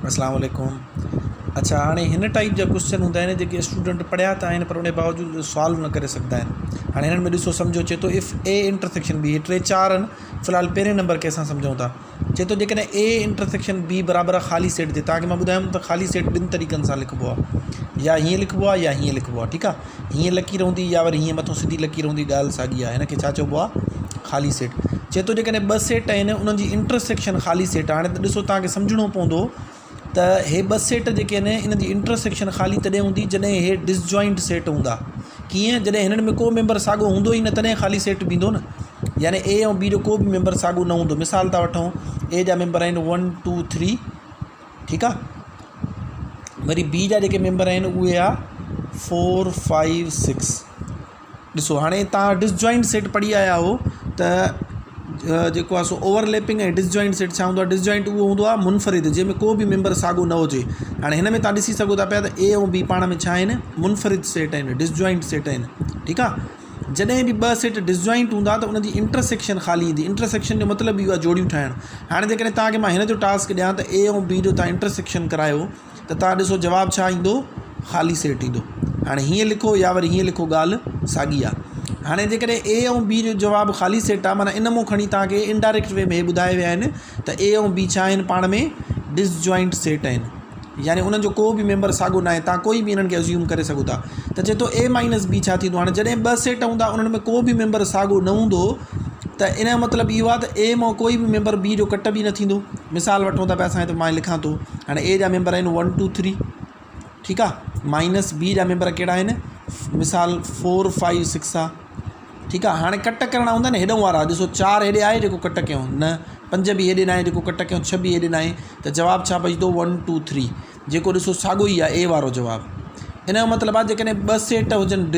अस्सलाम वालेकुम। अच्छा हाँ हिन टाइप जा क्वेश्चन हूंदा आहिनि जेके स्टूडेंट पढ़िया त आहिनि पर उन बावजूद सॉल्व न करे सघंदा आहिनि। हाणे हिननि में ॾिसो सम्झो चए थो इफ़ ए इंटरसेक्शन बी, टे चार आहिनि, फ़िलहाल पहिरें नंबर खे असां सम्झूं था। चए थो जेकॾहिं ए इंटरसेक्शन बी बराबरि आहे ख़ाली सेट ते, तव्हांखे मां ॿुधायुमि त ख़ाली सेट ॿिनि तरीक़नि सां लिखिबो आहे, या हीअं लिखिबो आहे या हीअं लिखिबो आहे। ठीकु आहे, हीअं लकीर हूंदी या वरी हीअं मथां सिधी लकीर हूंदी, ॻाल्हि साॻी आहे। हिन खे छा चइबो आहे? ख़ाली सेट। चए थो जेकॾहिं ॿ सेट आहिनि उन्हनि जी इंटरसेक्शन ख़ाली सेट आहे। हाणे त ॾिसो तव्हांखे सम्झणो पवंदो त हे ॿ सेट जेके आहिनि इन जी इंटरसेक्शन ख़ाली तॾहिं हूंदी जॾहिं हे डिसजॉइंट सेट हूंदा। कीअं? जॾहिं हिननि में को मेंबर साॻियो हूंदो ई न तॾहिं ख़ाली सेट बीहंदो न, यानी ए ऐं बी जो को बि मेंबर साॻियो न हूंदो। मिसाल था वठूं, ए जा मेंबर आहिनि 1 2 3, ठीकु आहे, वरी बी जा जेके मेंबर आहिनि उहे आहे 4 5 6। ॾिसो हाणे तव्हां डिसजॉइंट सेट पढ़ी आया हो त जेको आहे सो ओवरलैपिंग ऐं डिसजॉइंट सेट छा हूंदो आहे? डिसजॉइंट उहो हूंदो आहे मुनफ़रिद, जंहिंमें को बि मेंबर साॻियो न हुजे। हाणे हिन में तव्हां ॾिसी सघो था पिया त ए ऐं बी पाण में छा आहिनि? मुनफ़रिद सेट आहिनि, डिसजॉइंट सेट आहिनि। ठीकु आहे, जॾहिं बि ॿ सेट डिसजॉइंट हूंदा त उनजी इंटरसेक्शन ख़ाली ईंदी। इंटरसेक्शन जो मतिलबु इहो आहे जोड़ियूं ठाहिणु। हाणे जेकॾहिं तव्हांखे मां हिन जो टास्क ॾियां त ए ऐं बी जो तव्हां इंटरसेक्शन करायो त तव्हां ॾिसो जवाबु छा ईंदो? ख़ाली सेट ईंदो। हाणे हीअं लिखो या वरी हीअं लिखो, ॻाल्हि साॻी आहे। हाणे जेकॾहिं ए ऐं बी जो जवाबु ख़ाली सेट आहे, माना इन मां खणी तव्हांखे इनडायरेक्ट वे में ॿुधाए विया आहिनि त ए ऐं बी छा आहिनि? पाण में डिसजॉइंट सेट आहिनि, यानी उन्हनि जो को बि मेंबर साॻियो न आहे। तव्हां कोई बि इन्हनि खे अज्यूम करे सघो था। त चए थो ए माइनस बी छा थींदो? हाणे जॾहिं ॿ सेट हूंदा उन्हनि में को बि मेंबर साॻियो न हूंदो त इन जो मतिलबु इहो आहे त ए मां कोई बि मेंबर बी जो कट बि न थींदो। मिसाल वठूं था पिया असां, त मां लिखां थो, हाणे ए जा मेंबर आहिनि 1 2 3, ठीकु आहे, माइनस बी जा मेंबर कहिड़ा आहिनि? मिसाल 4 5 6 आहे। ठीकु आहे, हाणे कट करणा हूंदा न हेॾो वारा। ॾिसो 4 हेॾे आहे जेको कट कयूं, न 5 बि हेॾे न आहे जेको कट कयूं, 6 बि हेॾे न आहे, त जवाबु छा बचंदो? 1 2 3, जेको ॾिसो साॻियो ई आहे ए वारो जवाबु। इन जो मतिलबु आहे जेकॾहिं ॿ सेट हुजनि